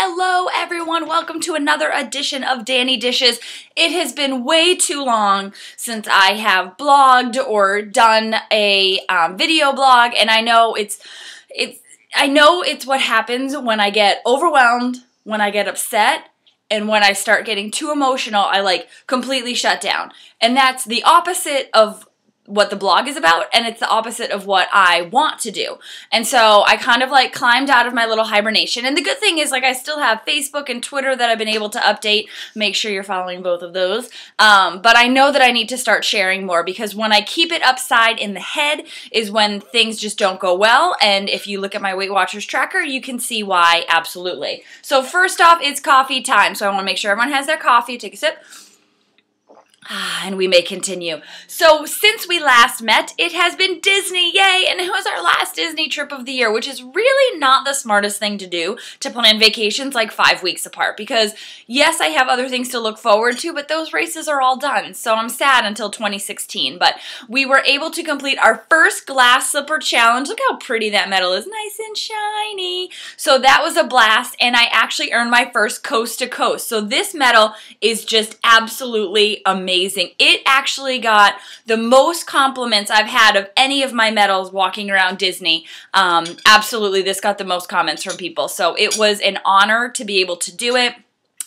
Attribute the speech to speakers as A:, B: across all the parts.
A: Hello everyone, welcome to another edition of Dani Dishes. It has been way too long since I have blogged or done a video blog, and I know it's what happens when I get overwhelmed, when I get upset, and when I start getting too emotional. I like completely shut down. And that's the opposite of what the blog is about, and it's the opposite of what I want to do. And so I kind of like climbed out of my little hibernation. And the good thing is, like, I still have Facebook and Twitter that I've been able to update. Make sure you're following both of those. But I know that I need to start sharing more, because when I keep it upside in the head is when things just don't go well. And if you look at my Weight Watchers tracker, you can see why, absolutely. So first off, it's coffee time. So I want to make sure everyone has their coffee. Take a sip. And we may continue. So since we last met, it has been Disney, yay! And it was our last Disney trip of the year, which is really not the smartest thing to do, to plan vacations like 5 weeks apart. Because yes, I have other things to look forward to, but those races are all done. So I'm sad until 2016. But we were able to complete our first glass slipper challenge. Look how pretty that medal is, nice and shiny. So that was a blast, and I actually earned my first coast to coast. So this medal is just absolutely amazing. It actually got the most compliments I've had of any of my medals walking around Disney. Absolutely, this got the most comments from people. So it was an honor to be able to do it.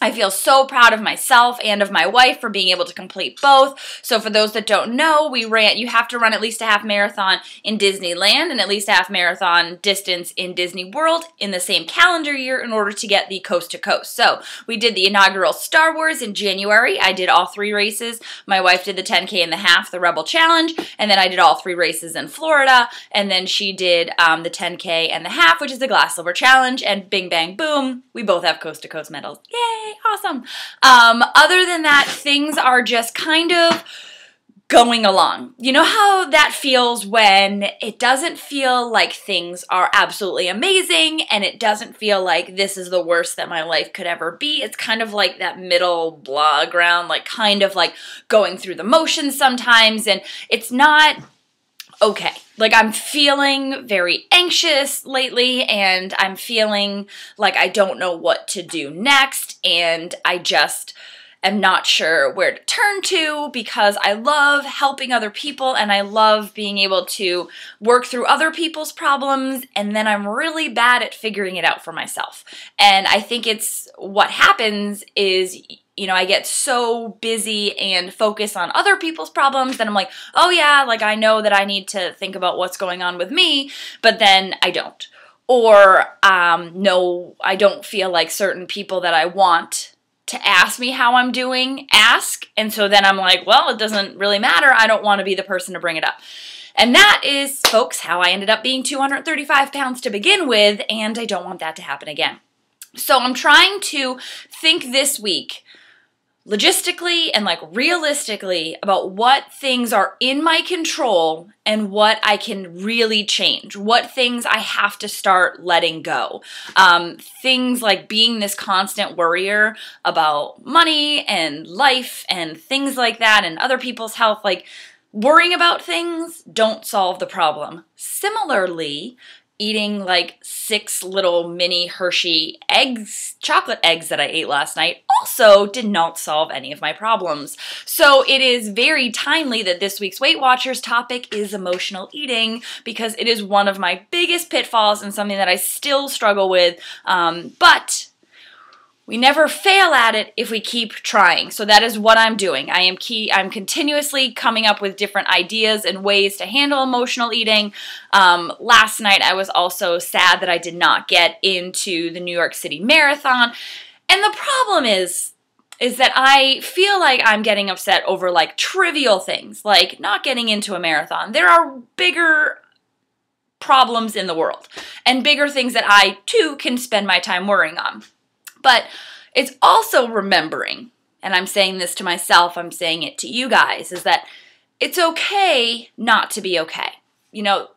A: I feel so proud of myself and of my wife for being able to complete both. So for those that don't know, you have to run at least a half marathon in Disneyland and at least a half marathon distance in Disney World in the same calendar year in order to get the coast to coast. So we did the inaugural Star Wars in January. I did all 3 races. My wife did the 10K and the half, the Rebel Challenge, and then I did all 3 races in Florida, and then she did the 10K and the half, which is the Glass Silver Challenge, and bing bang boom, we both have coast to coast medals. Yay! Awesome. Other than that, things are just kind of going along. You know how that feels when it doesn't feel like things are absolutely amazing, and it doesn't feel like this is the worst that my life could ever be. It's kind of like that middle blah ground, like kind of like going through the motions sometimes, and it's not okay. Like, I'm feeling very anxious lately, and I'm feeling like I don't know what to do next, and I just am not sure where to turn to, because I love helping other people and I love being able to work through other people's problems, and then I'm really bad at figuring it out for myself. And I think it's what happens is, you know, I get so busy and focus on other people's problems that I'm like, oh yeah, like I know that I need to think about what's going on with me, but then I don't. Or, no, I don't feel like certain people that I want to ask me how I'm doing ask, and so then I'm like, well, it doesn't really matter. I don't want to be the person to bring it up. And that is, folks, how I ended up being 235 pounds to begin with, and I don't want that to happen again. So I'm trying to think this week logistically and like realistically about what things are in my control and what I can really change, what things I have to start letting go. Things like being this constant worrier about money and life and things like that and other people's health, like worrying about things don't solve the problem. Similarly, eating like 6 little mini Hershey eggs, chocolate eggs that I ate last night also did not solve any of my problems. So it is very timely that this week's Weight Watchers topic is emotional eating, because it is one of my biggest pitfalls and something that I still struggle with, but we never fail at it if we keep trying. So that is what I'm doing. I'm continuously coming up with different ideas and ways to handle emotional eating. Last night I was also sad that I did not get into the New York City Marathon. And the problem is that I feel like I'm getting upset over like trivial things, like not getting into a marathon. There are bigger problems in the world and bigger things that I too can spend my time worrying on. But it's also remembering, and I'm saying this to myself, I'm saying it to you guys, is that it's okay not to be okay. You know,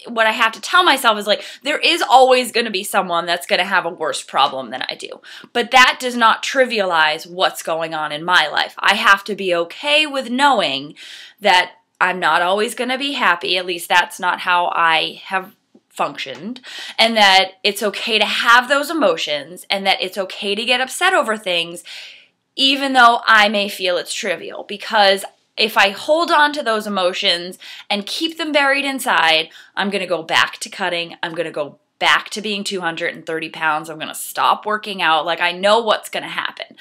A: what I have to tell myself is like, there is always going to be someone that's going to have a worse problem than I do. But that does not trivialize what's going on in my life. I have to be okay with knowing that I'm not always going to be happy. At least that's not how I have functioned, and that it's okay to have those emotions, and that it's okay to get upset over things, even though I may feel it's trivial. Because if I hold on to those emotions and keep them buried inside, I'm going to go back to cutting. I'm going to go back to being 230 pounds. I'm going to stop working out. Like, I know what's going to happen.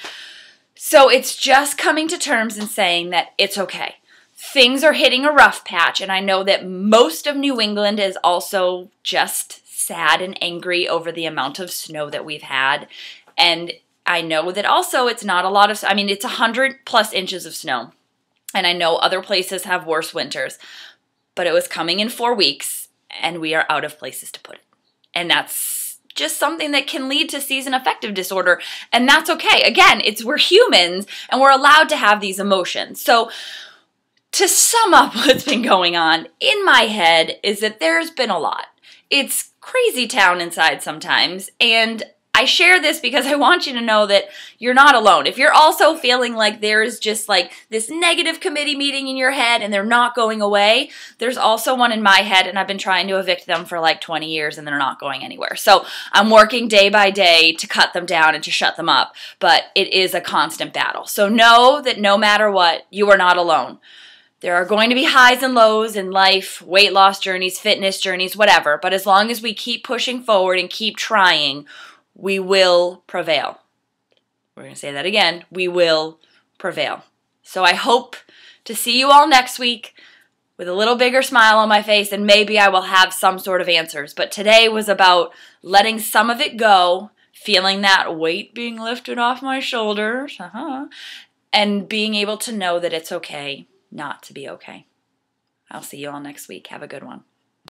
A: So it's just coming to terms and saying that it's okay. Things are hitting a rough patch, and I know that most of New England is also just sad and angry over the amount of snow that we've had. And I know that also it's not a lot of, I mean, it's 100+ inches of snow. And I know other places have worse winters, but it was coming in 4 weeks, and we are out of places to put it. And that's just something that can lead to season affective disorder, and that's okay. Again, we're humans, and we're allowed to have these emotions. So to sum up what's been going on in my head is that there's been a lot. It's crazy town inside sometimes, and I share this because I want you to know that you're not alone. If you're also feeling like there's just like this negative committee meeting in your head and they're not going away, there's also one in my head, and I've been trying to evict them for like 20 years and they're not going anywhere. So I'm working day by day to cut them down and to shut them up, but it is a constant battle. So know that no matter what, you are not alone. There are going to be highs and lows in life, weight loss journeys, fitness journeys, whatever. But as long as we keep pushing forward and keep trying, we will prevail. We're going to say that again. We will prevail. So I hope to see you all next week with a little bigger smile on my face, and maybe I will have some sort of answers. But today was about letting some of it go, feeling that weight being lifted off my shoulders, and being able to know that it's okay not to be okay. I'll see you all next week. Have a good one.